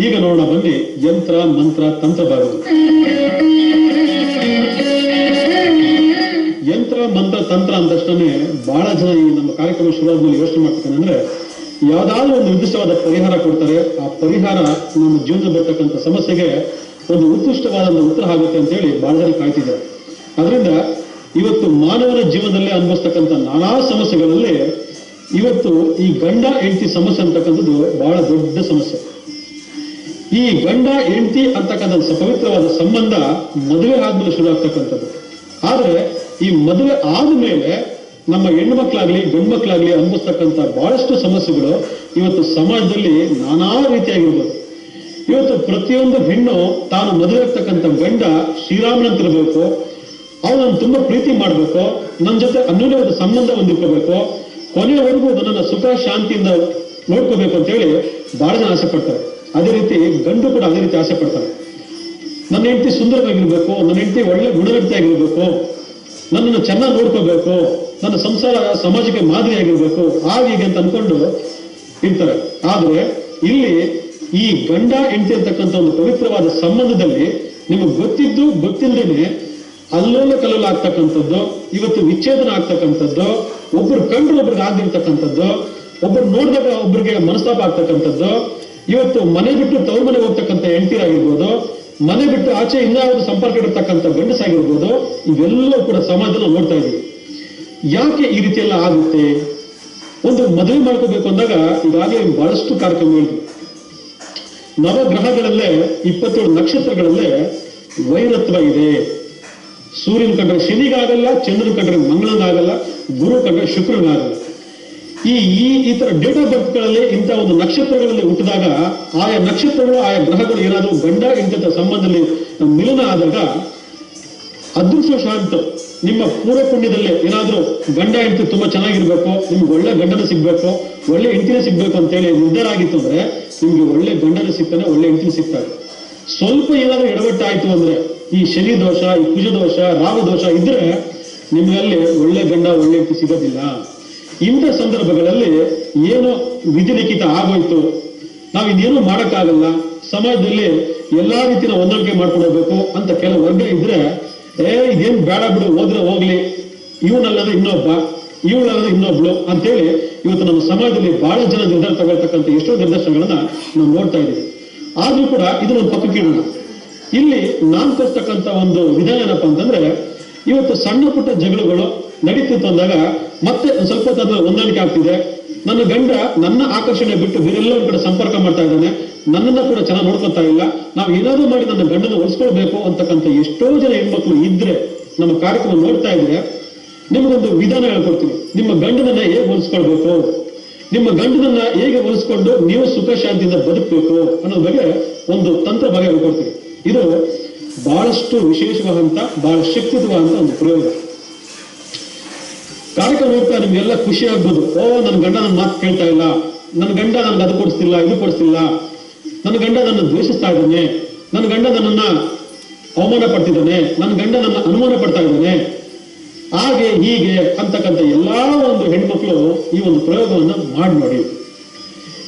ಈಗ ನೋಡೋಣ ಬನ್ನಿ ಯಂತ್ರ ಮಂತ್ರ ತಂತ್ರ ಭಾಗಗಳು. ಯಂತ್ರ ಮಂತ್ರ ತಂತ್ರ ಅಂದಷ್ಟೇ ಬಹಳ ಜನ ಈ ನಮ್ಮ ಕಾರ್ಯಕ್ರಮ ಶುರುವಾದ್ಮೇಲೆ ಯೋಚನೆ ಮಾಡ್ತಾರೆ ಅಂದ್ರೆ ಯಾವ್ದಾದ್ರು ಒಂದು ನಿರ್ದಿಷ್ಟವಾದ ಪರಿಹಾರ ಕೊಡ್ತಾರೆ, ಆ ಪರಿಹಾರ ನಮ್ಮ ಜೀವನದಲ್ಲಿ ಬರ್ತಕ್ಕಂಥ ಸಮಸ್ಯೆಗೆ ಒಂದು ಉತ್ಕೃಷ್ಟವಾದ ಉತ್ತರ ಆಗುತ್ತೆ ಅಂತ ಹೇಳಿ ಬಹಳ ಜನ ಕಾಯ್ತಿದ್ದಾರೆ. ಅದರಿಂದ ಇವತ್ತು ಮಾನವನ ಜೀವನದಲ್ಲಿ ಅನುಭವಿಸ್ತಕ್ಕಂಥ ನಾನಾ ಸಮಸ್ಯೆಗಳಲ್ಲಿ ಇವತ್ತು ಈ ಗಂಡ ಹೆಂಡತಿ ಸಮಸ್ಯೆ ಅಂತಕ್ಕಂಥದ್ದು ಬಹಳ ದೊಡ್ಡ ಸಮಸ್ಯೆ. ಈ ಗಂಡ ಹೆಂಡತಿ ಅಂತಕ್ಕಂಥ ಪವಿತ್ರವಾದ ಸಂಬಂಧ ಮದುವೆ ಆದ್ಮೇಲೆ ಶುರು ಆಗ್ತಕ್ಕಂಥದ್ದು. ಆದ್ರೆ ಈ ಮದುವೆ ಆದ್ಮೇಲೆ ನಮ್ಮ ಹೆಣ್ಣು ಮಕ್ಕಳಾಗ್ಲಿ ಗಂಡು ಮಕ್ಕಳಾಗ್ಲಿ ಅನುಭವಿಸ್ತಕ್ಕಂಥ ಬಹಳಷ್ಟು ಸಮಸ್ಯೆಗಳು ಇವತ್ತು ಸಮಾಜದಲ್ಲಿ ನಾನಾ ರೀತಿಯಾಗಿರ್ಬೋದು. ಇವತ್ತು ಪ್ರತಿಯೊಂದು ಹೆಣ್ಣು ತಾನು ಮದುವೆ ಆಗ್ತಕ್ಕಂಥ ಗಂಡ ಶ್ರೀರಾಮನಂತಿರ್ಬೇಕು, ಅವನನ್ನು ತುಂಬಾ ಪ್ರೀತಿ ಮಾಡ್ಬೇಕು, ನನ್ನ ಜೊತೆ ಅನ್ಯೋನ್ಯವಾದ ಸಂಬಂಧ ಹೊಂದಿಕೋಬೇಕು, ಕೊನೆಯವರೆಗೂ ನನ್ನನ್ನು ಸುಖ ಶಾಂತಿಯಿಂದ ನೋಡ್ಕೋಬೇಕು ಅಂತ ಹೇಳಿ ಬಹಳ ಜನ ಆಸೆ ಪಡ್ತಾರೆ. ಅದೇ ರೀತಿ ಗಂಡು ಕೂಡ ಅದೇ ರೀತಿ ಆಸೆ ಪಡ್ತಾರೆ. ನನ್ನ ಹೆಂಡತಿ ಸುಂದರವಾಗಿರ್ಬೇಕು, ನನ್ನ ಹೆಂಡತಿ ಒಳ್ಳೆ ಗುಣಗಟ್ಟಿಯಾಗಿರ್ಬೇಕು, ನನ್ನನ್ನು ಚೆನ್ನಾಗಿ ನೋಡ್ಕೋಬೇಕು, ನನ್ನ ಸಂಸಾರ ಸಮಾಜಕ್ಕೆ ಮಾದರಿಯಾಗಿರ್ಬೇಕು, ಹಾಗೆ ಅಂತ ಅನ್ಕೊಂಡು ಇರ್ತಾರೆ. ಆದ್ರೆ ಇಲ್ಲಿ ಈ ಗಂಡ ಹೆಂಡತಿ ಅಂತಕ್ಕಂಥ ಒಂದು ಪವಿತ್ರವಾದ ಸಂಬಂಧದಲ್ಲಿ ನಿಮಗೆ ಗೊತ್ತಿದ್ದು ಗೊತ್ತಿಲ್ಲದೇನೆ ಅಲ್ಲೋಲ ಕಲ್ಲೋಲ ಆಗ್ತಕ್ಕಂಥದ್ದು, ಇವತ್ತು ವಿಚ್ಛೇದನ ಆಗ್ತಕ್ಕಂಥದ್ದು, ಒಬ್ರು ಕಂಡ್ರು ಒಬ್ರಿಗೆ ಆಗದಿರ್ತಕ್ಕಂಥದ್ದು, ಒಬ್ರು ನೋಡಿದಾಗ ಒಬ್ರಿಗೆ ಮನಸ್ತಾಪ ಆಗ್ತಕ್ಕಂಥದ್ದು, ಇವತ್ತು ಮನೆ ಬಿಟ್ಟು ತವ್ರ ಮನೆಗೆ ಹೋಗ್ತಕ್ಕಂಥ ಹೆಂಡತಿರಾಗಿರ್ಬೋದು, ಮನೆ ಬಿಟ್ಟು ಆಚೆ ಇನ್ನಾவது ಸಂಪರ್ಕ ಇರತಕ್ಕಂಥ ಗಂಡಸಾಗಿರ್ಬೋದು, ಇವೆಲ್ಲವೂ ಕೂಡ ಸಮಾಜದಲ್ಲಿ ನೋಡ್ತಾ ಇದೀವಿ. ಯಾಕೆ ಈ ರೀತಿ ಎಲ್ಲ ಆಗುತ್ತೆ? ಒಂದು ಮದುವೆ ಮಾಡ್ಕೋಬೇಕು ಅಂದಾಗ ಈಗಾಗಲೇ ಬಹಳಷ್ಟು ಕಾರ್ಯಕ್ರಮ ಹೇಳಿದ್ವಿ. ನವಗ್ರಹಗಳಲ್ಲೇ 27 ನಕ್ಷತ್ರಗಳಲ್ಲೇ ವೈರತ್ವ ಇದೆ. ಸೂರ್ಯನ ಕಂಡ್ರೆ ಶನಿಗಾಗಲ್ಲ, ಚಂದ್ರನ ಕಂಡ್ರೆ ಮಂಗಳನಾಗಲ್ಲ, ಗುರು ಕಂಡ್ರೆ ಶುಕ್ರನಾಗಲ್ಲ. ಈ ತರ ಡೇಟ್ ಆಫ್ ಬರ್ತ್ ಗಳಲ್ಲಿ ಇಂಥ ಒಂದು ನಕ್ಷತ್ರಗಳಲ್ಲಿ ಹುಟ್ಟಿದಾಗ ಆಯಾ ನಕ್ಷತ್ರಗಳು ಆಯಾ ಗ್ರಹಗಳು ಏನಾದರೂ ಗಂಡ ಇಂಥ ಸಂಬಂಧದಲ್ಲಿ ಮಿಲನ ಆದಾಗ ಅದೃಷ್ಟವಶಾಂತ ನಿಮ್ಮ ಪೂರ್ವ ಪುಣ್ಯದಲ್ಲೇ ಏನಾದ್ರೂ ಗಂಡ ಹೆಂಡತಿ ತುಂಬಾ ಚೆನ್ನಾಗಿರ್ಬೇಕು, ನಿಮ್ಗೆ ಒಳ್ಳೆ ಗಂಡನ ಸಿಗ್ಬೇಕು, ಒಳ್ಳೆ ಹೆಂಡತಿನೇ ಸಿಗ್ಬೇಕು ಅಂತೇಳಿ ನಿರ್ಧಾರ ಆಗಿತ್ತು ಅಂದ್ರೆ ನಿಮ್ಗೆ ಒಳ್ಳೆ ಗಂಡನ ಸಿಗ್ತಾನೆ, ಒಳ್ಳೆ ಹೆಂಡತಿ ಸಿಗ್ತಾರೆ. ಸ್ವಲ್ಪ ಏನಾದ್ರೂ ಎಡವಟ್ಟಾಯ್ತು ಅಂದ್ರೆ ಈ ಶನಿ ದೋಷ, ಈ ಕುಜ ದೋಷ, ರಾಹು ದೋಷ ಇದ್ರೆ ನಿಮ್ಗಲ್ಲಿ ಒಳ್ಳೆ ಗಂಡ ಒಳ್ಳೆ ಹೆಂಡತಿ ಸಿಗೋದಿಲ್ಲ. ಇಂಥ ಸಂದರ್ಭಗಳಲ್ಲಿ ಏನೋ ವಿಧಿಲಿಖಿತ ಆಗೋಯ್ತು, ನಾವ್ ಇನ್ನೇನು ಮಾಡಕ್ಕಾಗಲ್ಲ, ಸಮಾಜದಲ್ಲಿ ಎಲ್ಲಾ ರೀತಿಯ ಹೊಂದಾಣಿಕೆ ಮಾಡ್ಕೊಂಡು ಹೋಗ್ಬೇಕು ಅಂತ ಕೆಲವು ವರ್ಗ ಇದ್ರೆ ಇದೇನ್ ಬೇಡ ಬಿಡು, ಹೋದ್ರೆ ಹೋಗ್ಲಿ, ಇವನಲ್ಲದ ಇನ್ನೊಬ್ಬ, ಇವಳಲ್ಲದ ಇನ್ನೊಬ್ಳು ಅಂತೇಳಿ ಇವತ್ತು ನಮ್ಮ ಸಮಾಜದಲ್ಲಿ ಬಹಳ ಜನ ನಿರ್ಧಾರ ತಗೊಳ್ತಕ್ಕಂಥ ಎಷ್ಟೋ ನಿರ್ದೇಶನಗಳನ್ನ ನಾವು ನೋಡ್ತಾ ಇದ್ದೀವಿ. ಆದ್ರೂ ಕೂಡ ಇದನ್ನೊಂದು ಪಕ್ಕಕ್ಕೆ ಇಡೋಣ. ಇಲ್ಲಿ ನಾನ್ ತೋರಿಸ್ತಕ್ಕಂಥ ಒಂದು ವಿಧಾನ ಏನಪ್ಪಾ ಅಂತಂದ್ರೆ, ಇವತ್ತು ಸಣ್ಣ ಪುಟ್ಟ ಜಗಳಗಳು ನಡೀತಿತ್ತು ಅಂದಾಗ ಮತ್ತೆ ಸ್ವಲ್ಪ ಹೊತ್ತಾದ್ಮೇಲೆ ಹೊಂದಾಣಿಕೆ ಆಗ್ತಿದೆ, ನನ್ನ ಗಂಡ ನನ್ನ ಆಕರ್ಷಣೆ ಬಿಟ್ಟು ಬೇರೆಲ್ಲರ ಕಡೆ ಸಂಪರ್ಕ ಮಾಡ್ತಾ ಇದ್ದಾನೆ, ನನ್ನನ್ನ ಕೂಡ ಚೆನ್ನಾಗಿ ನೋಡ್ಕೊತಾ ಇಲ್ಲ, ನಾವು ಏನಾದ್ರೂ ಮಾಡಿ ನನ್ನ ಗಂಡನ ಉಳಿಸ್ಕೊಳ್ಬೇಕು ಅಂತಕ್ಕಂಥ ಎಷ್ಟೋ ಜನ ಹೆಣ್ಮಕ್ಳು ಇದ್ರೆ ನಮ್ಮ ಕಾರ್ಯಕ್ರಮ ನೋಡ್ತಾ ಇದ್ರೆ ನಿಮಗೊಂದು ವಿಧಾನ ಹೇಳ್ಕೊಡ್ತೀನಿ. ನಿಮ್ಮ ಗಂಡನನ್ನ ಹೇಗೆ ಉಳಿಸ್ಕೊಳ್ಬೇಕು, ನಿಮ್ಮ ಗಂಡನನ್ನ ಹೇಗೆ ಉಳಿಸ್ಕೊಂಡು ನೀವು ಸುಖ ಶಾಂತಿಯಿಂದ ಬದುಕಬೇಕು ಅನ್ನೋದ್ರ ಬಗ್ಗೆ ಒಂದು ತಂತ್ರ ಬಗ್ಗೆ ಹೇಳ್ಕೊಡ್ತೀನಿ. ಇದು ಬಹಳಷ್ಟು ವಿಶೇಷವಾದಂತ ಬಹಳ ಶಕ್ತಿಯುತವಾದಂತ ಒಂದು ಪ್ರಯೋಗ. ಕಾರ್ಯಕ್ರಮ ನೋಡ್ತಾ ನಿಮ್ಗೆಲ್ಲ ಖುಷಿ ಆಗ್ಬೋದು, ನನ್ನ ಗಂಡ ನನ್ನ ಮಾತು ಕೇಳ್ತಾ ಇಲ್ಲ, ನನ್ನ ಗಂಡ ನನ್ಗೆ ಅದು ಕೊಡಿಸ್ತಿಲ್ಲ, ಇದು ಕೊಡಿಸ್ತಿಲ್ಲ, ನನ್ನ ಗಂಡ ನನ್ನ ದ್ವೇಷಿಸ್ತಾ ಇದ್ದಾನೆ, ನನ್ನ ಗಂಡ ನನ್ನನ್ನ ಅವಮಾನ ಪಡ್ತಿದ್ದಾನೆ, ನನ್ನ ಗಂಡ ನನ್ನ ಅನುಮಾನ ಪಡ್ತಾ ಇದ್ದಾನೆ, ಹಾಗೆ ಹೀಗೆ ಅಂತಕ್ಕಂಥ ಎಲ್ಲಾ ಒಂದು ಹೆಣ್ಮಕ್ಳು ಈ ಒಂದು ಪ್ರಯೋಗವನ್ನ ಮಾಡಿ ನೋಡಿ.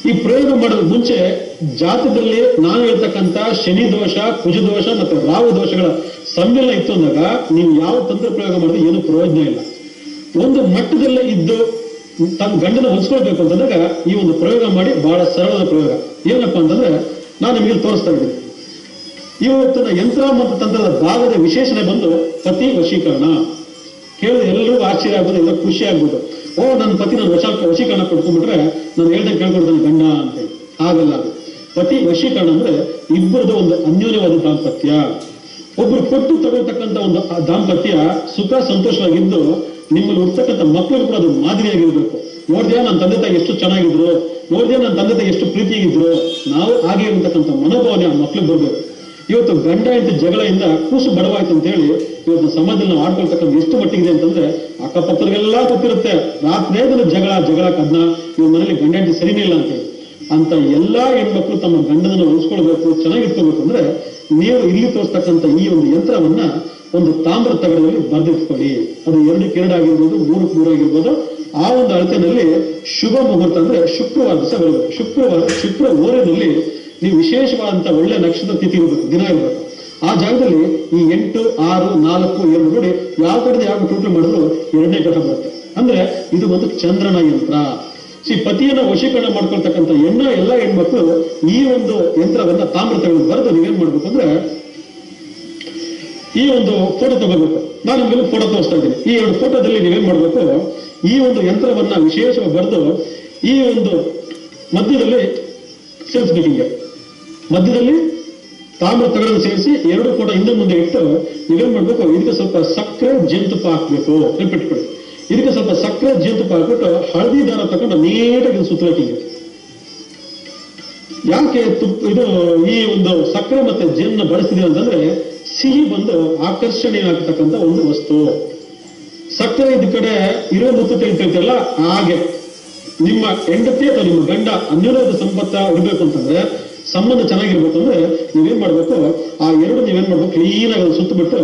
ಈ ಪ್ರಯೋಗ ಮಾಡೋದ್ ಮುಂಚೆ ಜಾತಕದಲ್ಲಿ ನಾನು ಹೇಳ್ತಕ್ಕಂಥ ಶನಿ ದೋಷ, ಕುಜ ದೋಷ ಮತ್ತೆ ರಾಹು ದೋಷಗಳ ಸಮ್ಮಿಲನ ಇತ್ತು ಅಂದಾಗ ನೀವು ಯಾವ ತಂತ್ರ ಪ್ರಯೋಗ ಮಾಡಿದ್ರೆ ಏನು ಪ್ರಯೋಜನ ಇಲ್ಲ. ಒಂದು ಮಟ್ಟದಲ್ಲೇ ಇದ್ದು ತನ್ನ ಗಂಡನ ಹೊಲಿಸ್ಕೊಳ್ಬೇಕು ಅಂತಂದಾಗ ಈ ಒಂದು ಪ್ರಯೋಗ ಮಾಡಿ ಬಹಳ ಸರಳವಾದ ಪ್ರಯೋಗ. ಏನಪ್ಪಾ ಅಂತಂದ್ರೆ ನಾನು ನಿಮಗೆ ತೋರಿಸ್ತಾ ಇದ್ದೀನಿ. ಇವತ್ತಿನ ಯಂತ್ರ ಮತ್ತು ತಂತ್ರದ ಭಾಗದ ವಿಶೇಷಣ ಬಂದು ಪತಿ ವಶೀಕರಣ. ಕೇಳಿದ್ರೆ ಎಲ್ಲರಿಗೂ ಆಶ್ಚರ್ಯ ಆಗ್ಬೋದು, ಎಲ್ಲ ಖುಷಿ ಆಗ್ಬೋದು. ನನ್ನ ಪತಿ ನಾನು ವಶೀಕರಣ ಪಡ್ಕೊಂಡ್ಬಿಟ್ರೆ ನಾನು ಹೇಳ್ದಂಗೆ ಕೇಳ್ಕೊಡ್ತಾನೆ ಗಂಡ ಅಂತೇಳಿ. ಆಗಲ್ಲ. ಅದು ಪತಿ ವಶೀಕರಣ ಅಂದ್ರೆ ಇಬ್ಬರದು ಒಂದು ಅನ್ಯೋನ್ಯವಾದ ದಾಂಪತ್ಯ. ಒಬ್ರು ಕೊಟ್ಟು ತಗೊಳ್ತಕ್ಕಂಥ ಒಂದು ದಾಂಪತ್ಯ ಸುಖ ಸಂತೋಷವಾಗಿದ್ದು ನಿಮ್ಮಲ್ಲಿ ಹುಡ್ತಕ್ಕಂಥ ಮಕ್ಕಳು ಕೂಡ ಅದು ಮಾದರಿಯಾಗಿರ್ಬೇಕು. ನೋಡಿದ್ಯಾ ನನ್ನ ತಂದೆ ತಾಯಿ ಎಷ್ಟು ಚೆನ್ನಾಗಿದ್ರು, ನೋಡಿದ್ಯಾ ನನ್ನ ತಂದೆ ತಾಯಿ ಎಷ್ಟು ಪ್ರೀತಿಯಾಗಿದ್ರು, ನಾವು ಹಾಗೆ ಇರತಕ್ಕಂಥ ಮನೋಭಾವನೆ ಆ ಮಕ್ಳಿಗೆ ಬರ್ಬೇಕು. ಇವತ್ತು ಗಂಡ ಹೆಂಡತಿ ಜಗಳದಿಂದ ಕೂಸು ಬಡವಾಯ್ತು ಅಂತ ಹೇಳಿ ಇವತ್ತು ಸಮಾಜದಲ್ಲಿ ನಾವು ಆಡ್ಕೊಳ್ತಕ್ಕಂಥ ಎಷ್ಟು ಮಟ್ಟಿಗಿದೆ ಅಂತಂದ್ರೆ ಅಕ್ಕಪಕ್ಕರಿಗೆಲ್ಲ ಗೊತ್ತಿರುತ್ತೆ, ರಾತ್ರಿ ಜಗಳ ಕದ್ನ, ಇವ್ರ ಮನೇಲಿ ಗಂಡ ಹೆಂಡತಿ ಸರಿನೇ ಇಲ್ಲ ಅಂತೇಳಿ. ಅಂತ ಎಲ್ಲಾ ಹೆಣ್ಮಕ್ಳು ತಮ್ಮ ಗಂಡನನ್ನು ಉಳಿಸ್ಕೊಳ್ಬೇಕು, ಚೆನ್ನಾಗಿಟ್ಕೋಬೇಕು ಅಂದ್ರೆ ನೀವು ಇಲ್ಲಿ ತೋರಿಸ್ತಕ್ಕಂಥ ಈ ಒಂದು ಯಂತ್ರವನ್ನ ಒಂದು ತಾಮ್ರ ತಗಡದಲ್ಲಿ ಬರೆದಿಟ್ಕೊಳ್ಳಿ. ಅದು 2ಕ್ಕೆ 2 ಆಗಿರ್ಬೋದು, 3ಕ್ಕೆ 3 ಆಗಿರ್ಬೋದು. ಆ ಒಂದು ಅಳತೆನಲ್ಲಿ ಶುಭ ಮುಹೂರ್ತ ಅಂದ್ರೆ ಶುಕ್ರವಾರ ದಿವಸ ಬರಬೇಕು. ಶುಕ್ರ ಓರೆನಲ್ಲಿ ನೀವು ವಿಶೇಷವಾದಂತ ಒಳ್ಳೆ ನಕ್ಷತ್ರ ತಿಥಿ ಇರಬೇಕು, ದಿನ ಇರಬೇಕು. ಆ ಜಾಗದಲ್ಲಿ ಈ 8, 6, 4, 2 ನೋಡಿ ಯಾವ ಕಡೆ ಯಾವ ಟೋಟಲ್ ಮಾಡಿದ್ರು 2ನೇ ಗ್ರಹ ಬರುತ್ತೆ. ಅಂದ್ರೆ ಇದು ಒಂದು ಚಂದ್ರನ ಯಂತ್ರ. ಪತಿಯನ್ನ ವಶೀಕರಣ ಮಾಡ್ಕೊಳ್ತಕ್ಕಂಥ ಎಲ್ಲ ಹೆಣ್ಮಕ್ಳು ಈ ಒಂದು ಯಂತ್ರವನ್ನ ತಾಮ್ರ ತಗೊಂಡು ಬರೆದು ನೀವೇನ್ ಮಾಡ್ಬೇಕು ಅಂದ್ರೆ ಈ ಒಂದು ಫೋಟೋ ತಗೋಬೇಕು. ನಾನು ನಿಮ್ಗೆ ಫೋಟೋ ತೋರಿಸ್ತಾ ಇದ್ದೀನಿ. ಈ 2 ಫೋಟೋದಲ್ಲಿ ನೀವೇನ್ ಮಾಡ್ಬೇಕು, ಈ ಒಂದು ಯಂತ್ರವನ್ನ ವಿಶೇಷವಾಗಿ ಬರೆದು ಈ ಒಂದು ಮಧ್ಯದಲ್ಲಿ ಸೇರಿಸ್ಬೇಕಿಗೆ, ಮಧ್ಯದಲ್ಲಿ ತಾಮ್ರ ತಗಡನ್ನು ಸೇರಿಸಿ 2 ಫೋಟೋ ಹಿಂದೆ ಮುಂದೆ ಇಟ್ಟು ನೀವೇನ್ ಮಾಡ್ಬೇಕು, ಇದಕ್ಕೆ ಸ್ವಲ್ಪ ಸಕ್ಕರೆ ಜೇನುತುಪ್ಪ ಹಾಕ್ಬೇಕು. ನೆನ್ಪಿಟ್ಕೊಳ್ಳಿ, ಇದಕ್ಕೆ ಸ್ವಲ್ಪ ಸಕ್ಕರೆ ಜೇನುತುಪ್ಪ ಹಾಕ್ಬಿಟ್ಟು ಹಳದಿ ದಾರ ತಗೊಂಡು ನೀಟಾಗಿ ಸುತ್ತಬೇಕಿಗೆ. ಯಾಕೆ ಇದು ಈ ಒಂದು ಸಕ್ಕರೆ ಮತ್ತೆ ಜೇನನ್ನ ಬಳಸ್ತಿದೀವಿ ಅಂತಂದ್ರೆ ಸಿಹಿ ಬಂದು ಆಕರ್ಷಣೀಯ ಆಗ್ತಕ್ಕಂಥ ಒಂದು ವಸ್ತು. ಸಕ್ಕರೆ ಇದ್ ಕಡೆ ಇರೋ ಮುತ್ತು ತೆಗಿತಿರ್ತಿಲ್ಲ, ಹಾಗೆ ನಿಮ್ಮ ಹೆಂಡತಿ ಅಥವಾ ನಿಮ್ಮ ಗಂಡ ಅನ್ಯೋನ್ಯದ ಸಂಪತ್ತ ಇರಬೇಕು ಅಂತಂದ್ರೆ, ಸಂಬಂಧ ಚೆನ್ನಾಗಿರ್ಬೇಕು ಅಂದ್ರೆ ನೀವೇನ್ ಮಾಡ್ಬೇಕು, ಆ 2 ನೀವೇನ್ ಮಾಡ್ಬೇಕು, ಕ್ಲೀನ್ ಆಗಿ ಸುತ್ತ ಬಿಟ್ಟು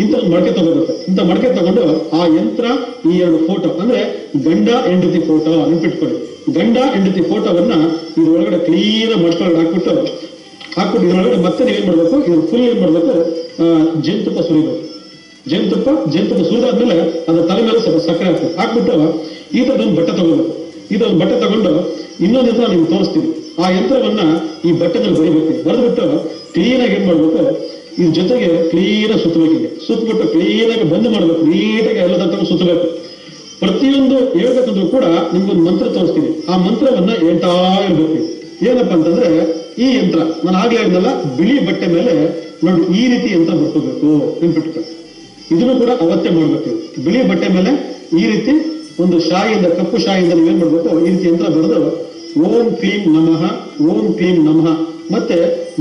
ಇಂಥ ಒಂದು ಮಡಕೆ ತಗೋಬೇಕು. ಇಂಥ ಮಡಕೆ ತಗೊಂಡು ಆ ಯಂತ್ರ ಈ 2 ಫೋಟೋ ಅಂದ್ರೆ ಗಂಡ ಹೆಂಡತಿ ಫೋಟೋ ನೆನ್ಪಿಟ್ಕೊಳ್ಳಿ. ಗಂಡ ಹೆಂಡತಿ ಫೋಟೋವನ್ನ ಇದ್ರೊಳಗಡೆ ಕ್ಲೀನ್ ಮಡ್ಕೊಳಗಡೆ ಹಾಕ್ಬಿಟ್ಟು ಇದ್ರೊಳಗಡೆ ಮತ್ತೆ ನೀವೇನ್ ಮಾಡ್ಬೇಕು, ಇದ್ರ ಫುಲ್ ಏನ್ ಮಾಡ್ಬೇಕು, ಜೇನುತುಪ್ಪ ಸುರಿಬೇಕು. ಜೇನುತುಪ್ಪ ಸುರಿದಾದ್ಮೇಲೆ ಅದ್ರ ತಲೆ ಮೇಲೆ ಸ್ವಲ್ಪ ಸಕ್ಕರೆ ಹಾಕ್ಬಿಟ್ಟು ಈ ತರದೊಂದು ಬಟ್ಟೆ ತಗೋಬೇಕು. ಇದೊಂದು ಬಟ್ಟೆ ತಗೊಂಡು ಇನ್ನೊಂದು ಯಂತ್ರ ನಿಮ್ಗೆ ತೋರಿಸ್ತೀವಿ. ಆ ಯಂತ್ರವನ್ನ ಈ ಬಟ್ಟೆನಲ್ಲಿ ಬರಿಬೇಕು. ಬರೆದ್ಬಿಟ್ಟು ಕ್ಲೀನ್ ಆಗಿ ಏನ್ ಮಾಡ್ಬೇಕು, ಇದ್ರ ಜೊತೆಗೆ ಕ್ಲೀನ್ ಸುತ್ತಬೇಕಿದೆ. ಸುತ್ತಬಿಟ್ಟು ಕ್ಲೀನ್ ಆಗಿ ಬಂದ್ ಮಾಡ್ಬೇಕು, ನೀಟಾಗಿ ಎಲ್ಲ ತಗೊಂಡು ಸುತ್ತಬೇಕು. ಪ್ರತಿಯೊಂದು ಹೇಳ್ಬೇಕಂದ್ರೂ ಕೂಡ ನಿಮ್ಗೊಂದು ಮಂತ್ರ ತೋರಿಸ್ತೀವಿ. ಆ ಮಂತ್ರವನ್ನ ಹೇಳ್ತಾ ಇರ್ಬೇಕು. ಏನಪ್ಪಾ ಅಂತಂದ್ರೆ ಈ ಯಂತ್ರ ನಾನು ಆಗ್ಲೇ ಹೇಳಿದ್ನಲ್ಲ, ಬಿಳಿ ಬಟ್ಟೆ ಮೇಲೆ ನೋಡಿ ಈ ರೀತಿ ಯಂತ್ರ ಬರ್ಕೋಬೇಕು. ನೆನ್ಪಿಟ್ಕೊಂಡು ಇದನ್ನು ಕೂಡ ಅವತ್ತೇ ಮಾಡ್ಬೇಕು. ಬಿಳಿ ಬಟ್ಟೆ ಮೇಲೆ ಈ ರೀತಿ ಒಂದು ಶಾಯಿಯಿಂದ, ಕಪ್ಪು ಶಾಯಿಯಿಂದ ನೀವೇನ್ ಮಾಡ್ಬೇಕು, ಈ ರೀತಿ ಯಂತ್ರ ಬರೆದು ಓಂ ಕ್ಲೀಂ ನಮಃ, ಓಂ ಕ್ಲೀಂ ನಮಃ. ಮತ್ತೆ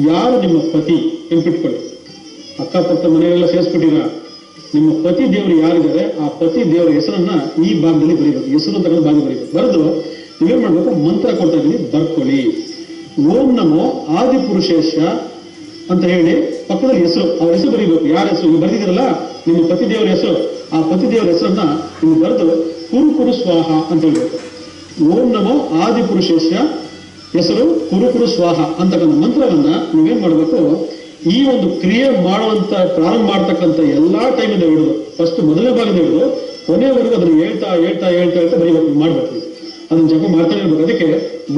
ಯಾರು ನಿಮ್ಮ ಪತಿ ನೆನ್ಪಿಟ್ಕೊಳ್ಳಿ, ಅಕ್ಕಪಕ್ಕ ಮನೆಯೆಲ್ಲ ಸೇರಿಸ್ಬಿಟ್ಟಿರ, ನಿಮ್ಮ ಪತಿ ದೇವರು ಯಾರಿದ್ದಾರೆ ಆ ಪತಿ ದೇವರ ಹೆಸರನ್ನ ಈ ಭಾಗದಲ್ಲಿ ಬರೀಬೇಕು. ಹೆಸರು ತಗೊಂಡು ಭಾಗ ಬರೀಬೇಕು. ಬರೆದು ನೀವೇನ್ ಮಾಡ್ಬೇಕು, ಮಂತ್ರ ಕೊಡ್ತಾ ಇದೀನಿ, ಬರ್ಕೊಳ್ಳಿ. ಓಂ ನಮೋ ಆದಿಪುರುಷೇಶ ಅಂತ ಹೇಳಿ ಪಕ್ಕದಲ್ಲಿ ಹೆಸರು, ಅವ್ರ ಹೆಸರು ಬರೀಬೇಕು. ಯಾರ ಹೆಸರು ನೀವು ಬರೆದಿದ್ದೀರಲ್ಲ, ನಿಮ್ಮ ಪತಿ ದೇವರ ಹೆಸರು, ಆ ಪತಿ ದೇವರ ಹೆಸರನ್ನ ನೀವು ಬರೆದು ಕುರು ಸ್ವಾಹ ಅಂತ ಹೇಳ್ಬೇಕು. ಓಂ ನಮೋ ಆದಿಪುರುಷೇಶ ಹೆಸರು ಕುರು ಸ್ವಾಹ ಅಂತಕ್ಕಂಥ ಮಂತ್ರವನ್ನ ನೀವೇನ್ ಮಾಡ್ಬೇಕು, ಈ ಒಂದು ಕ್ರಿಯೆ ಮಾಡುವಂತ ಪ್ರಾರಂಭ ಮಾಡ್ತಕ್ಕಂಥ ಎಲ್ಲಾ ಟೈಮಿಂದ ಹಿಡಿದು ಫಸ್ಟ್ ಮೊದಲನೇ ಭಾಗದ ಹಿಡಿದು ಕೊನೆಯವರೆಗೂ ಅದನ್ನ ಹೇಳ್ತಾ ಬರೀಬೇಕು, ಮಾಡ್ಬೇಕು. ಅದನ್ನ ಜಪ ಮಾಡ್ತಾನೆ ಇರ್ಬೇಕು. ಅದಕ್ಕೆ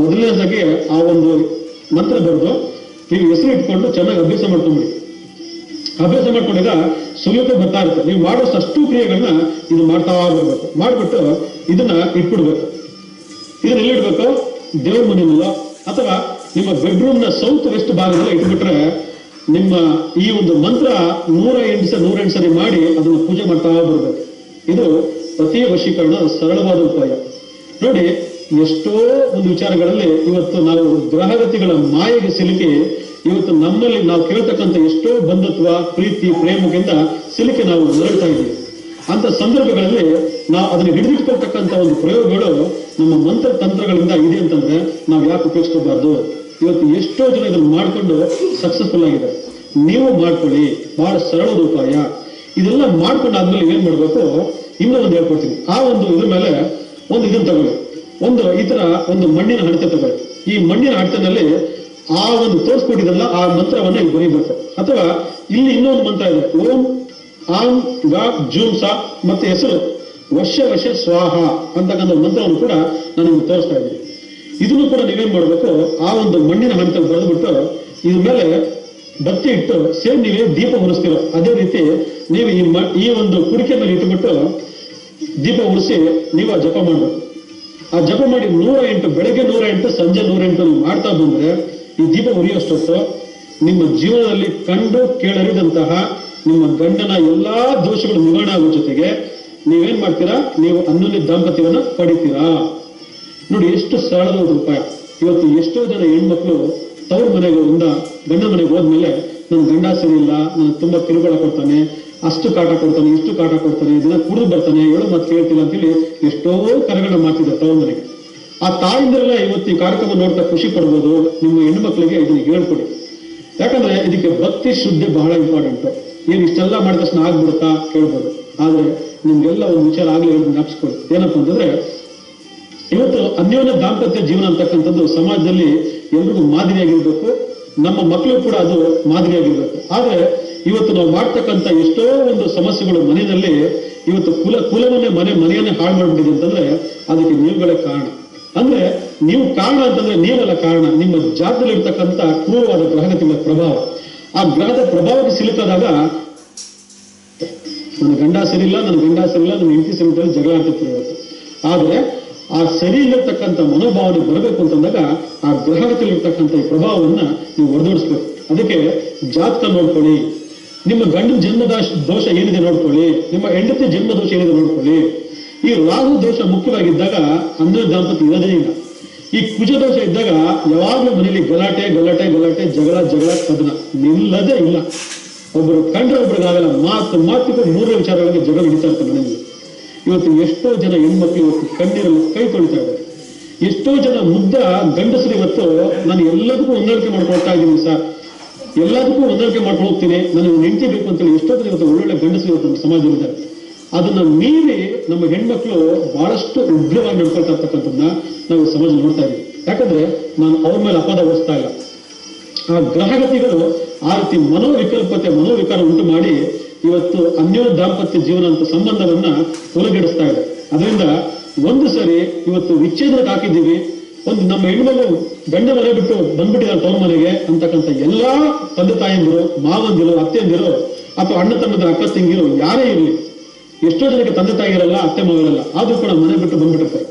ಮೊದಲನೇದಾಗಿ ಆ ಒಂದು ಮಂತ್ರ ಬರೆದು ನೀವು ಹೆಸರು ಇಟ್ಕೊಂಡು ಚೆನ್ನಾಗಿ ಅಭ್ಯಾಸ ಮಾಡ್ಕೊಂಡ್ಬಿಡಿ. ಅಭ್ಯಾಸ ಮಾಡ್ಕೊಂಡಾಗ ಸುಲಭ ಬರ್ತಾ ಇರುತ್ತೆ. ನೀವು ಮಾಡೋಷ್ಟು ಅಷ್ಟು ಕ್ರಿಯೆಗಳನ್ನ ಇದು ಮಾಡ್ತಾ ಬರ್ಬೇಕು. ಮಾಡ್ಬಿಟ್ಟು ಇದನ್ನ ಇಟ್ಬಿಡ್ಬೇಕು. ಇದನ್ನ ಎಲ್ಲಿಡ್ಬೇಕು, ದೇವ್ರ ಮನೆಯಲ್ಲ ಅಥವಾ ನಿಮ್ಮ ಬೆಡ್ರೂಮ್ ನ ಸೌತ್ ವೆಸ್ಟ್ ಭಾಗದಲ್ಲಿ ಇಟ್ಬಿಟ್ರೆ ನಿಮ್ಮ ಈ ಒಂದು ಮಂತ್ರ 108 ಸರಿ ಮಾಡಿ ಅದನ್ನ ಪೂಜೆ ಮಾಡ್ತಾ ಬರ್ಬೇಕು. ಇದು ಪತಿ ವಶೀಕರಣ ಸರಳವಾದ ಉಪಾಯ. ನೋಡಿ, ಎಷ್ಟೋ ಒಂದು ವಿಚಾರಗಳಲ್ಲಿ ಇವತ್ತು ನಾವು ಗ್ರಹಗತಿಗಳ ಮಾಯೆಗೆ ಸಿಲುಕಿ ಇವತ್ತು ನಮ್ಮಲ್ಲಿ ನಾವು ಕೇಳ್ತಕ್ಕಂಥ ಎಷ್ಟೋ ಬಂಧುತ್ವ, ಪ್ರೀತಿ, ಪ್ರೇಮಕ್ಕಿಂತ ಸಿಲುಕಿ ನಾವು ನರಳ್ತಾ ಇದ್ದೀವಿ. ಅಂತ ಸಂದರ್ಭಗಳಲ್ಲಿ ನಾವು ಅದನ್ನು ಹಿಡಿದಿಟ್ಕೊಳ್ತಕ್ಕಂಥ ಒಂದು ಪ್ರಯೋಗಗಳು ನಮ್ಮ ಮಂತ್ರ ತಂತ್ರಗಳಿಂದ ಇದೆ ಅಂತಂದ್ರೆ ನಾವು ಯಾಕೆ ಉಪಯೋಗಿಸ್ಕೋಬಾರ್ದು? ಇವತ್ತು ಎಷ್ಟೋ ಜನ ಇದನ್ನು ಮಾಡ್ಕೊಂಡು ಸಕ್ಸಸ್ಫುಲ್ ಆಗಿದ್ದಾರೆ. ನೀವು ಮಾಡ್ಕೊಳ್ಳಿ, ಬಹಳ ಸರಳದ ಉಪಾಯ. ಇದೆಲ್ಲ ಮಾಡ್ಕೊಂಡಾದ್ಮೇಲೆ ಏನ್ ಮಾಡ್ಬೇಕು, ಇನ್ನೂ ಒಂದು ಹೇಳ್ಕೊಡ್ತೀನಿ. ಆ ಒಂದು ಇದ್ರ ಮೇಲೆ ಒಂದು ಇದನ್ನ ತಗೊಳ್ಳಿ, ಒಂದು ಈ ತರ ಒಂದು ಮಣ್ಣಿನ ಹಣತೆ ತಗೊಳ್ಳಿ. ಈ ಮಣ್ಣಿನ ಹಣತೆನಲ್ಲಿ ಆ ಒಂದು ತೋರಿಸ್ಕೊಟ್ಟಿದ್ರಲ್ಲ ಆ ಮಂತ್ರವನ್ನ ಇಲ್ಲಿ ಬರೀಬೇಕು. ಅಥವಾ ಇಲ್ಲಿ ಇನ್ನೊಂದು ಮಂತ್ರ ಇದೆ, ಓಂ ಆಂ ಗಾ ಜೂಮ್ ಸಾ ಮತ್ತೆ ಹೆಸರು ವಶ ಸ್ವಾಹ ಅಂತಕ್ಕಂಥ ಮಂತ್ರವನ್ನು ಕೂಡ ನಾನು ನಿಮ್ಗೆ ತೋರಿಸ್ತಾ ಇದ್ದೀನಿ. ಇದನ್ನು ಕೂಡ ನೀವೇನ್ ಮಾಡ್ಬೇಕು, ಆ ಒಂದು ಮಣ್ಣಿನ ಹಣತೆಯಲ್ಲಿ ಬರೆದ್ಬಿಟ್ಟು ಇದ್ರ ಮೇಲೆ ಬತ್ತಿ ಇಟ್ಟು ಸೇಮ್ ನೀವೇ ದೀಪ ಉರಿಸ್ತೀರೋ ಅದೇ ರೀತಿ ನೀವು ಈ ಒಂದು ಕುಡಿಕೆ ಮೇಲೆ ಇಟ್ಟುಬಿಟ್ಟು ದೀಪ ಉರಿಸಿ ನೀವು ಆ ಜಪ ಮಾಡ್ಬೇಕು. ಆ ಜಪ ಮಾಡಿ 108 ಬೆಳಗ್ಗೆ 108 ಸಂಜೆ 108 ನೀವು ಮಾಡ್ತಾ ಬಂದ್ರೆ ಈ ದೀಪ ಉರಿಯೋಷ್ಟೊತ್ತು ನಿಮ್ಮ ಜೀವನದಲ್ಲಿ ಕಂಡು ಕೇಳರಿದಂತಹ ನಿಮ್ಮ ಗಂಡನ ಎಲ್ಲಾ ದೋಷಗಳು ನಿವಾರಣೆ ಆಗೋ ಜೊತೆಗೆ ನೀವೇನ್ ಮಾಡ್ತೀರಾ, ನೀವು ಅನ್ಯೋನ್ಯ ದಾಂಪತ್ಯವನ್ನ ಪಡಿತೀರಾ. ನೋಡಿ ಎಷ್ಟು ಸರಳದ ಒಂದು ಉಪಾಯ. ಇವತ್ತು ಎಷ್ಟೋ ಜನ ಹೆಣ್ಮಕ್ಳು ತವ್ರ ಮನೆಗಳಿಂದ ಗಂಡ ಮನೆಗೆ ಹೋದ್ಮೇಲೆ ನನ್ನ ಗಂಡ ಸರಿ ಇಲ್ಲ, ನಾನು ತುಂಬಾ ಕಿರುಕುಳ ಕೊಡ್ತಾನೆ, ಅಷ್ಟು ಕಾಟ ಕೊಡ್ತಾನೆ, ಇಷ್ಟು ಕಾಟ ಕೊಡ್ತಾನೆ, ದಿನ ಕುಡಿದು ಬರ್ತಾನೆ, ಹೇಳೋ ಮಾತು ಕೇಳ್ತಿಲ್ಲ ಅಂತೇಳಿ ಎಷ್ಟೋ ಕರೆಗಳನ್ನ ಮಾಡ್ತಿದ್ದಾರೆ ತವ್ರ ಮನೆಗೆ. ಆ ತಾಯಿಂದ್ರೆಲ್ಲ ಇವತ್ತು ಈ ಕಾರ್ಯಕ್ರಮ ನೋಡ್ತಾ ಖುಷಿ ಪಡ್ಬೋದು. ನಿಮ್ಮ ಹೆಣ್ಮಕ್ಳಿಗೆ ಇದನ್ನ ಹೇಳ್ಕೊಡಿ. ಯಾಕಂದ್ರೆ ಇದಕ್ಕೆ ಭಕ್ತಿ ಶುದ್ಧಿ ಬಹಳ ಇಂಪಾರ್ಟೆಂಟ್. ಏನ್ ಇಷ್ಟೆಲ್ಲ ಮಾಡಿದ ತಕ್ಷಣ ಆಗ್ಬಿಡುತ್ತಾ ಕೇಳ್ಬೋದು. ಆದ್ರೆ ನಿಮ್ಗೆಲ್ಲ ಒಂದು ವಿಚಾರ ಆಗ್ಲಿ ಜ್ಞಾಪಿಸ್ಕೊಳ್ಳಿ. ಏನಪ್ಪಾ ಅಂತಂದ್ರೆ ಇವತ್ತು ಅನ್ಯೋನ್ಯ ದಾಂಪತ್ಯ ಜೀವನ ಅಂತಕ್ಕಂಥದ್ದು ಸಮಾಜದಲ್ಲಿ ಎಲ್ರಿಗೂ ಮಾದರಿಯಾಗಿರ್ಬೇಕು. ನಮ್ಮ ಮಕ್ಕಳು ಕೂಡ ಅದು ಮಾದರಿಯಾಗಿರ್ಬೇಕು. ಆದ್ರೆ ಇವತ್ತು ನಾವು ಮಾಡ್ತಕ್ಕಂಥ ಎಷ್ಟೋ ಒಂದು ಸಮಸ್ಯೆಗಳು ಮನೆಯಲ್ಲಿ ಇವತ್ತು ಕುಲವನ್ನೇ ಮನೆಯನ್ನೇ ಹಾಳು ಮಾಡ್ಬಿಟ್ಟಿದೆ ಅಂತಂದ್ರೆ ಅದಕ್ಕೆ ನೀವುಗಳೇ ಕಾರಣ. ಅಂದ್ರೆ ನೀವು ಕಾರಣ ಅಂತಂದ್ರೆ ನೀವೆಲ್ಲ ಕಾರಣ. ನಿಮ್ಮ ಜಾತದಲ್ಲಿ ಇರ್ತಕ್ಕಂಥ ಕ್ರೂರವಾದ ಗ್ರಹಗತಿಗಳ ಪ್ರಭಾವ, ಆ ಗ್ರಹದ ಪ್ರಭಾವಕ್ಕೆ ಸಿಲುಕಾದಾಗ ನನ್ನ ಗಂಡ ಸರಿಯಿಲ್ಲ, ನನ್ನ ಹೆಂಡತಿ ಸರಿ ಅಂತ ಜಗಳ ಆಗ್ತಿರ್ತಾರೆ ಇವತ್ತು. ಆದ್ರೆ ಆ ಸರಿ ಇಲ್ಲಿರ್ತಕ್ಕಂಥ ಮನೋಭಾವನೆ ಬರಬೇಕು ಅಂತಂದಾಗ ಆ ಗ್ರಹಗತಿಲಿರ್ತಕ್ಕಂಥ ಈ ಪ್ರಭಾವವನ್ನ ನೀವು ಹೊರದೋಡಿಸ್ಬೇಕು. ಅದಕ್ಕೆ ಜಾತಕ ನೋಡ್ಕೊಳ್ಳಿ, ನಿಮ್ಮ ಗಂಡನ ಜನ್ಮದ ದೋಷ ಏನಿದೆ ನೋಡ್ಕೊಳ್ಳಿ, ನಿಮ್ಮ ಹೆಂಡತಿ ಜನ್ಮ ದೋಷ ಏನಿದೆ ನೋಡ್ಕೊಳ್ಳಿ. ಈ ರಾಹು ದೋಷ ಮುಖ್ಯವಾಗಿದ್ದಾಗ ಅನ್ಯ ದಾಂಪತ್ಯ ಇರೋದೇ ಇಲ್ಲ. ಈ ಕುಜ ದೋಷ ಇದ್ದಾಗ ಯಾವಾಗಲೂ ಮನೆಯಲ್ಲಿ ಗಲಾಟೆ ಜಗಳ ಕದನ ನಿಲ್ಲದೇ ಇಲ್ಲ. ಒಬ್ಬರು ಕಂಡ್ರೆ ಒಬ್ರಿಗಾಗಲ್ಲ, ಮಾತಿಗೂ ಮೂರನೇ ವಿಚಾರಗಳಿಗೆ ಜಗಳ ನಡೀತಾ ಇರ್ತಾರೆ ಮನೆಯಲ್ಲಿ. ಇವತ್ತು ಎಷ್ಟೋ ಜನ ಹೆಣ್ಮಕ್ಳು ಇವತ್ತು ಕಣ್ಣೀರಲ್ಲಿ ಕೈ ತೊಳಿತಾ ಇದ್ದಾರೆ. ಎಷ್ಟೋ ಜನ ಮುದ್ದ ಗಂಡಸರು ಇವತ್ತು ನಾನು ಎಲ್ಲದಕ್ಕೂ ಹೊಂದಾಣಿಕೆ ಮಾಡ್ಕೊಳ್ತಾ ಇದ್ದೀನಿ ಸರ್, ಎಲ್ಲದಕ್ಕೂ ಹೊಂದಾಣಿಕೆ ಮಾಡ್ಕೊಂಡು ಹೋಗ್ತೀನಿ, ನನಗೆ ಹೆಂಡತಿ ಬೇಕು ಅಂತೇಳಿ ಎಷ್ಟೋ ಜನ ಇವತ್ತು ಒಳ್ಳೊಳ್ಳೆ ಗಂಡಸರು ಇವತ್ತು ನಮ್ಮ ಸಮಾಜದಲ್ಲಿದ್ದಾರೆ. ಅದನ್ನ ಮೀರಿ ನಮ್ಮ ಹೆಣ್ಮಕ್ಳು ಬಹಳಷ್ಟು ಉಗ್ರವಾಗಿ ನಡ್ಕೊಳ್ತಾ ಇರ್ತಕ್ಕಂಥದ್ದನ್ನ ನಾವು ಸಮಾಜ ನೋಡ್ತಾ ಇದ್ದೀವಿ. ಯಾಕಂದ್ರೆ ನಾನು ಅವ್ರ ಮೇಲೆ ಅಪವಾದ ಹೊರಿಸ್ತಾ ಇಲ್ಲ. ಆ ಗ್ರಹಗತಿಗಳು ಆ ರೀತಿ ಮನೋವಿಕಾರ ಉಂಟು ಮಾಡಿ ಇವತ್ತು ಅನ್ಯ ದಾಂಪತ್ಯ ಜೀವನ ಅಂತ ಸಂಬಂಧವನ್ನ ಹೊಲಗೆಡಿಸ್ತಾ ಇದೆ. ಅದರಿಂದ ಒಂದು ಸರಿ ಇವತ್ತು ವಿಚ್ಛೇದನಕ್ಕೆ ಹಾಕಿದ್ದೀವಿ, ಒಂದು ನಮ್ಮ ಹೆಣ್ಮಗಳು ಗಂಡ ಮನೆ ಬಿಟ್ಟು ಬಂದ್ಬಿಟ್ಟಿದ್ದಾರೆ ತವ್ರ ಮನೆಗೆ ಅಂತಕ್ಕಂಥ ಎಲ್ಲಾ ತಂದೆ ತಾಯಂದಿರು, ಮಾವಂದಿರು, ಅತ್ತೆಯಂದಿರು ಅಥವಾ ಅಣ್ಣ ತಮ್ಮದ ಅಕ್ಕ ತಂಗಿರು ಯಾರೇ ಇರಲಿ, ಎಷ್ಟೋ ಜನಕ್ಕೆ ತಂದೆ ತಾಯಿ ಇರಲ್ಲ, ಅತ್ತೆ ಮಗಳಿರಲ್ಲ, ಆದ್ರೂ ಕೂಡ ಮನೆ ಬಿಟ್ಟು ಬಂದ್ಬಿಟ್ಟಿರ್ತಾರೆ.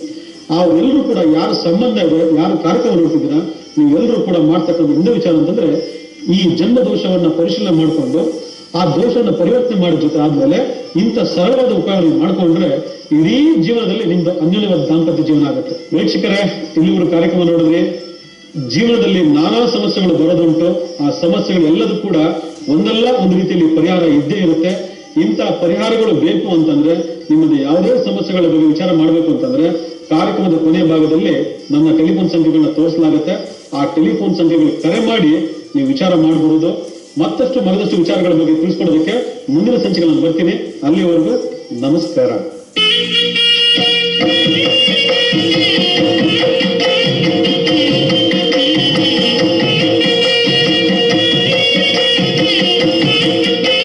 ಅವರೆಲ್ಲರೂ ಕೂಡ ಯಾರ ಸಂಬಂಧ ಇದೆ, ಯಾರು ಕಾರ್ಯಕ್ರಮ ನೋಡ್ತಿದ್ದೀರಾ, ನೀವೆಲ್ಲರೂ ಕೂಡ ಮಾಡ್ತಕ್ಕಂಥ ಒಂದು ವಿಚಾರ ಅಂತಂದ್ರೆ ಈ ಜನ್ಮ ದೋಷವನ್ನ ಪರಿಶೀಲನೆ ಮಾಡಿಕೊಂಡು ಆ ದೋಷವನ್ನ ಪರಿವರ್ತನೆ ಮಾಡೋ ಜೊತೆ ಆದ್ಮೇಲೆ ಇಂಥ ಸರಳವಾದ ಉಪಯೋಗ ಮಾಡ್ಕೊಂಡ್ರೆ ಇಡೀ ಜೀವನದಲ್ಲಿ ನಿಮ್ದು ಅನ್ಯೋನ್ಯವಾದ ದಾಂಪತ್ಯ ಜೀವನ ಆಗುತ್ತೆ. ವೀಕ್ಷಕರೇ, ಇಲ್ಲಿವರು ಕಾರ್ಯಕ್ರಮ ನೋಡಿದ್ರಿ. ಜೀವನದಲ್ಲಿ ನಾನಾ ಸಮಸ್ಯೆಗಳು ಬರೋದುಂಟು. ಆ ಸಮಸ್ಯೆಗಳು ಎಲ್ಲದೂ ಕೂಡ ಒಂದಲ್ಲ ಒಂದು ರೀತಿಯಲ್ಲಿ ಪರಿಹಾರ ಇದ್ದೇ ಇರುತ್ತೆ. ಇಂಥ ಪರಿಹಾರಗಳು ಬೇಕು ಅಂತಂದ್ರೆ, ನಿಮ್ಮದು ಯಾವುದೇ ಸಮಸ್ಯೆಗಳ ಬಗ್ಗೆ ವಿಚಾರ ಮಾಡಬೇಕು ಅಂತಂದ್ರೆ ಕಾರ್ಯಕ್ರಮದ ಕೊನೆಯ ಭಾಗದಲ್ಲಿ ನನ್ನ ಟೆಲಿಫೋನ್ ಸಂಖ್ಯೆಗಳನ್ನ ತೋರಿಸಲಾಗುತ್ತೆ. ಆ ಟೆಲಿಫೋನ್ ಸಂಖ್ಯೆಗಳು ಕರೆ ಮಾಡಿ ನೀವು ವಿಚಾರ ಮಾಡಬಹುದು. ಮತ್ತಷ್ಟು ಮಗದಷ್ಟು ವಿಚಾರಗಳ ಬಗ್ಗೆ ತಿಳಿಸ್ಕೊಡೋದಕ್ಕೆ ಮುಂದಿನ ಸಂಚಿಕೆಗಳನ್ನು ಬರ್ತೀನಿ. ಅಲ್ಲಿವರೆಗೂ ನಮಸ್ಕಾರ.